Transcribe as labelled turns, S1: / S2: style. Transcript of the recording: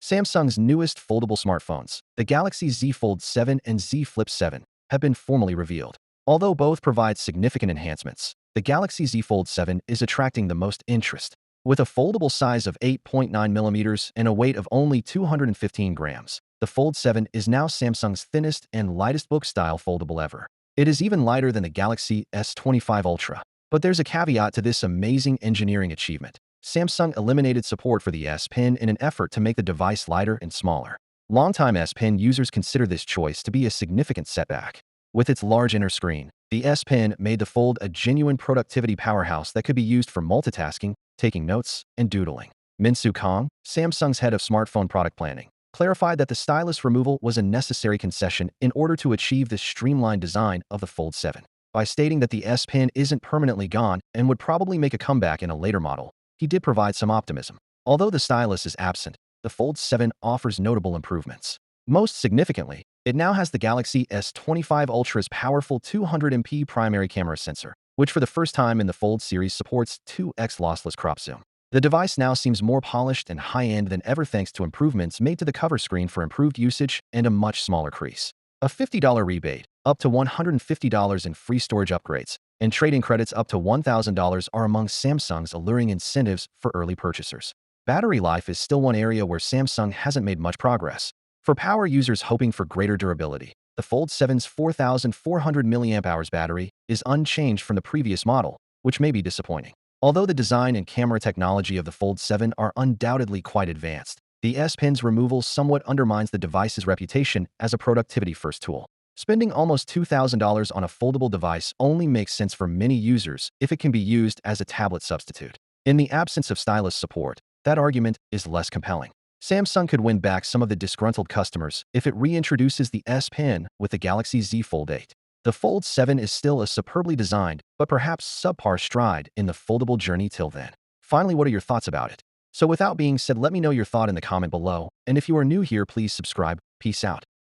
S1: Samsung's newest foldable smartphones, the Galaxy Z Fold 7 and Z Flip 7, have been formally revealed. Although both provide significant enhancements, the Galaxy Z Fold 7 is attracting the most interest. With a foldable size of 8.9 millimeters and a weight of only 215 grams, the Fold 7 is now Samsung's thinnest and lightest book-style foldable ever. It is even lighter than the Galaxy S25 Ultra. But there's a caveat to this amazing engineering achievement. Samsung eliminated support for the S Pen in an effort to make the device lighter and smaller. Longtime S Pen users consider this choice to be a significant setback. With its large inner screen, the S Pen made the Fold a genuine productivity powerhouse that could be used for multitasking, taking notes, and doodling. Min-Soo Kang, Samsung's head of smartphone product planning, clarified that the stylus removal was a necessary concession in order to achieve the streamlined design of the Fold 7. By stating that the S Pen isn't permanently gone and would probably make a comeback in a later model, he did provide some optimism. Although the stylus is absent, the Fold 7 offers notable improvements. Most significantly, it now has the Galaxy S25 Ultra's powerful 200MP primary camera sensor, which for the first time in the Fold series supports 2x lossless crop zoom. The device now seems more polished and high-end than ever thanks to improvements made to the cover screen for improved usage and a much smaller crease. A $50 rebate, up to $150 in free storage upgrades, and trade-in credits up to $1,000 are among Samsung's alluring incentives for early purchasers. Battery life is still one area where Samsung hasn't made much progress. For power users hoping for greater durability, the Fold 7's 4,400 mAh battery is unchanged from the previous model, which may be disappointing. Although the design and camera technology of the Fold 7 are undoubtedly quite advanced, the S Pen's removal somewhat undermines the device's reputation as a productivity-first tool. Spending almost $2,000 on a foldable device only makes sense for many users if it can be used as a tablet substitute. In the absence of stylus support, that argument is less compelling. Samsung could win back some of the disgruntled customers if it reintroduces the S Pen with the Galaxy Z Fold 8. The Fold 7 is still a superbly designed, but perhaps subpar stride in the foldable journey till then. Finally, what are your thoughts about it? So without being said, let me know your thought in the comment below, and if you are new here, please subscribe. Peace out.